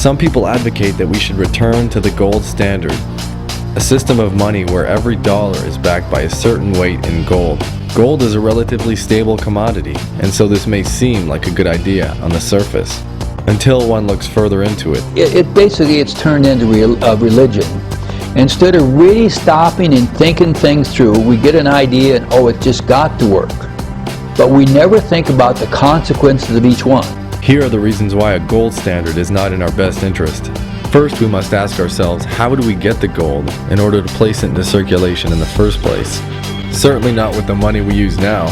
Some people advocate that we should return to the gold standard, a system of money where every dollar is backed by a certain weight in gold. Gold is a relatively stable commodity, and so this may seem like a good idea on the surface, until one looks further into it. It's turned into a religion. Instead of really stopping and thinking things through, we get an idea and, oh, it just got to work. But we never think about the consequences of each one. Here are the reasons why a gold standard is not in our best interest. First, we must ask ourselves, how do we get the gold in order to place it into circulation in the first place? Certainly not with the money we use now.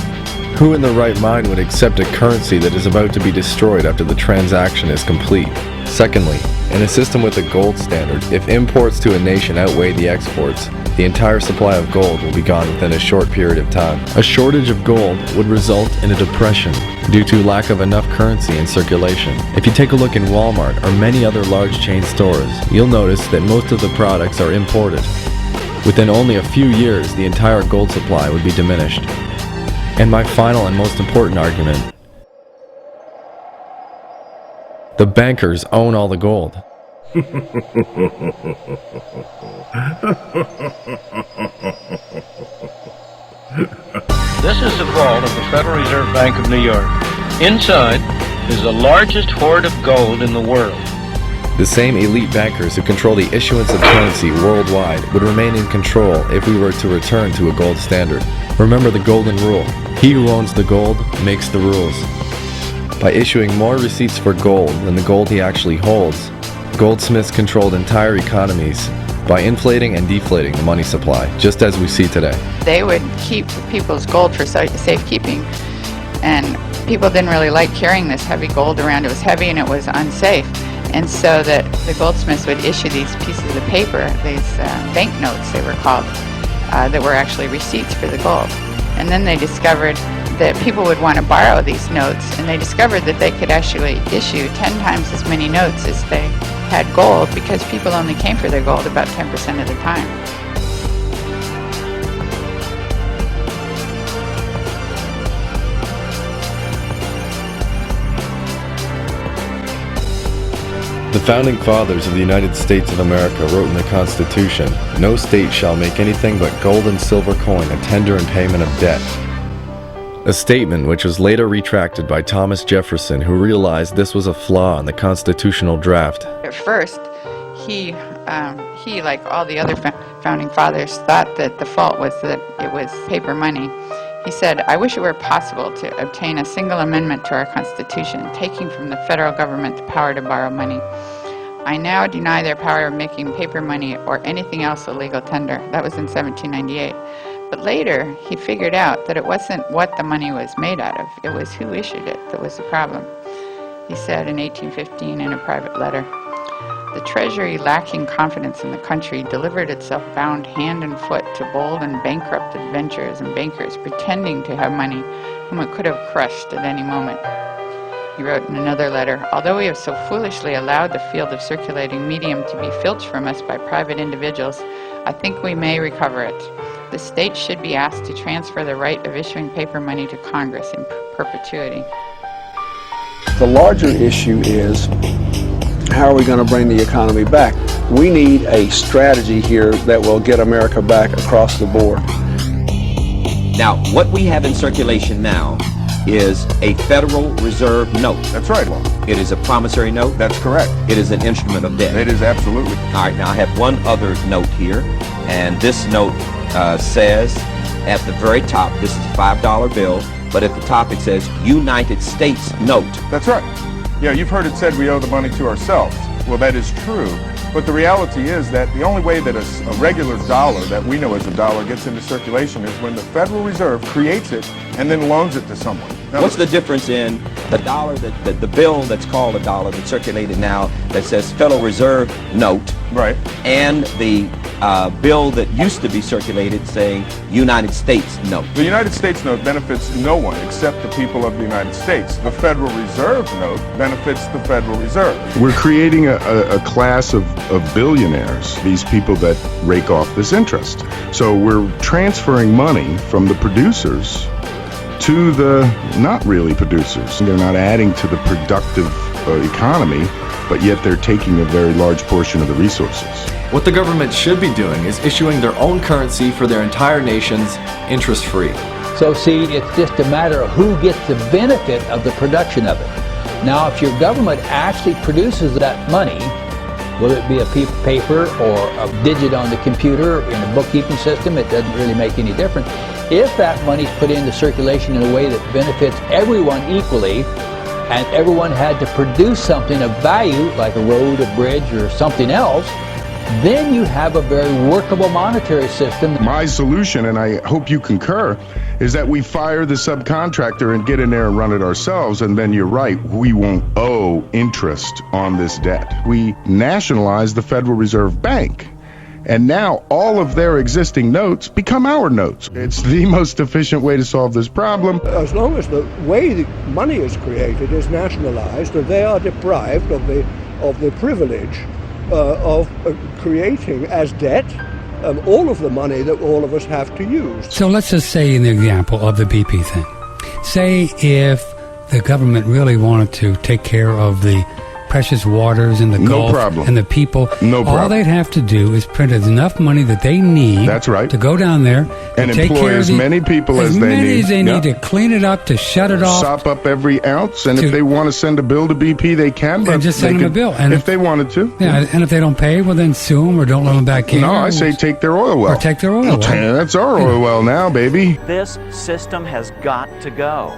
Who in their right mind would accept a currency that is about to be destroyed after the transaction is complete? Secondly, in a system with a gold standard, if imports to a nation outweigh the exports, the entire supply of gold will be gone within a short period of time. A shortage of gold would result in a depression due to lack of enough currency in circulation. If you take a look in Walmart or many other large chain stores, you'll notice that most of the products are imported. Within only a few years, the entire gold supply would be diminished. And my final and most important argument: the bankers own all the gold. This is the vault of the Federal Reserve Bank of New York. Inside is the largest hoard of gold in the world. The same elite bankers who control the issuance of currency worldwide would remain in control if we were to return to a gold standard. Remember the golden rule: he who owns the gold makes the rules. By issuing more receipts for gold than the gold he actually holds, goldsmiths controlled entire economies by inflating and deflating the money supply, just as we see today. They would keep people's gold for safekeeping, and people didn't really like carrying this heavy gold around. It was heavy and it was unsafe, and so that the goldsmiths would issue these pieces of paper, these banknotes they were called, that were actually receipts for the gold. And then they discovered that people would want to borrow these notes, and they discovered that they could actually issue 10 times as many notes as they had gold, because people only came for their gold about 10% of the time. The founding fathers of the United States of America wrote in the Constitution, "No state shall make anything but gold and silver coin a tender in payment of debt." A statement which was later retracted by Thomas Jefferson, who realized this was a flaw in the constitutional draft. At first, he like all the other founding fathers, thought that the fault was that it was paper money. He said, "I wish it were possible to obtain a single amendment to our Constitution, taking from the federal government the power to borrow money. I now deny their power of making paper money or anything else a legal tender." That was in 1798. But later, he figured out that it wasn't what the money was made out of, it was who issued it that was the problem. He said in 1815 in a private letter, "The Treasury, lacking confidence in the country, delivered itself bound hand and foot to bold and bankrupt adventurers and bankers, pretending to have money whom it could have crushed at any moment." He wrote in another letter, "Although we have so foolishly allowed the field of circulating medium to be filched from us by private individuals, I think we may recover it. The states should be asked to transfer the right of issuing paper money to Congress in perpetuity." The larger issue is, how are we going to bring the economy back? We need a strategy here that will get America back across the board. Now, what we have in circulation now is a Federal Reserve note. That's right. It is a promissory note. That's correct. It is an instrument of debt. It is absolutely. All right, now I have one other note here, and this note says at the very top, this is a $5 bill, but at the top it says United States note. That's right. Yeah, you've heard it said we owe the money to ourselves. Well, that is true, but the reality is that the only way that a regular dollar that we know as a dollar gets into circulation is when the Federal Reserve creates it and then loans it to someone. Now, what's the difference in the dollar, the bill that's called a dollar that's circulated now that says Federal Reserve note, right, and the bill that used to be circulated saying United States note? The United States note benefits no one except the people of the United States. The Federal Reserve note benefits the Federal Reserve. We're creating a class of billionaires, these people that rake off this interest. So we're transferring money from the producers to the not really producers. They're not adding to the productive economy. but yet they're taking a very large portion of the resources. What the government should be doing is issuing their own currency for their entire nations, interest-free. So see, it's just a matter of who gets the benefit of the production of it. Now, if your government actually produces that money, whether it be a piece of paper or a digit on the computer in a bookkeeping system, it doesn't really make any difference. If that money's put into circulation in a way that benefits everyone equally, and everyone had to produce something of value, like a road, a bridge, or something else, then you have a very workable monetary system. My solution, and I hope you concur, is that we fire the subcontractor and get in there and run it ourselves, and then you're right, we won't owe interest on this debt. We nationalize the Federal Reserve Bank, and now all of their existing notes become our notes. It's the most efficient way to solve this problem. As long as the way the money is created is nationalized, and they are deprived of the privilege of creating as debt all of the money that all of us have to use. So let's just say in the example of the BP thing. Say if the government really wanted to take care of the precious waters in the Gulf and the people, all they'd have to do is print enough money that they need to go down there and take employ care as of many people as they need. To clean it up, to shut it off. Sop up every ounce, and if they want to send a bill to BP, they can. But and just send them a bill. And if they wanted to. Yeah, and if they don't pay, well then sue them or don't let them back in. No, I say take their oil well. Or take their oil well. That's our oil well now, baby. This system has got to go.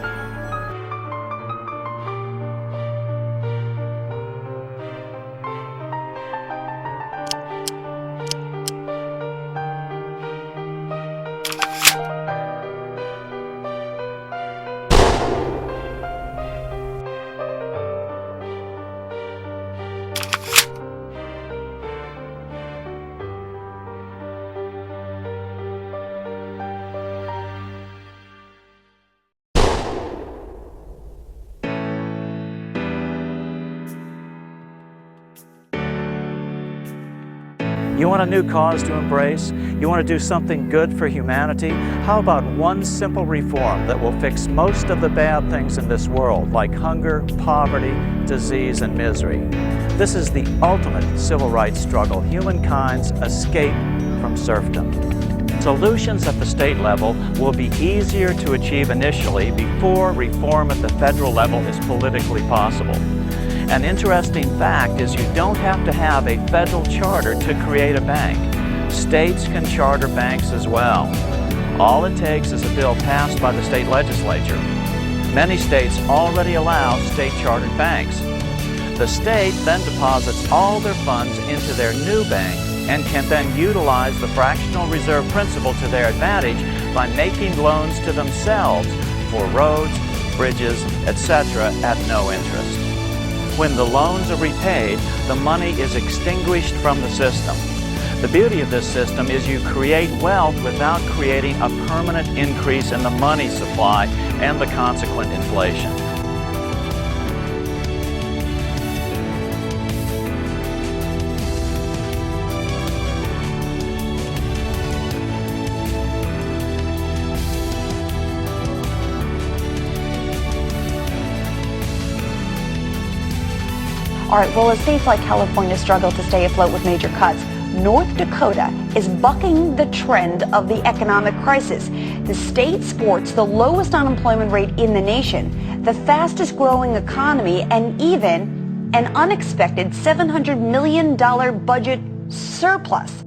You want a new cause to embrace? You want to do something good for humanity? How about one simple reform that will fix most of the bad things in this world, like hunger, poverty, disease, and misery? This is the ultimate civil rights struggle, humankind's escape from serfdom. Solutions at the state level will be easier to achieve initially before reform at the federal level is politically possible. An interesting fact is you don't have to have a federal charter to create a bank. States can charter banks as well. All it takes is a bill passed by the state legislature. Many states already allow state-chartered banks. The state then deposits all their funds into their new bank and can then utilize the fractional reserve principle to their advantage by making loans to themselves for roads, bridges, etc. at no interest. When the loans are repaid, the money is extinguished from the system. The beauty of this system is you create wealth without creating a permanent increase in the money supply and the consequent inflation. All right, well, as states like California struggle to stay afloat with major cuts, North Dakota is bucking the trend of the economic crisis. The state sports the lowest unemployment rate in the nation, the fastest growing economy, and even an unexpected $700 million budget surplus.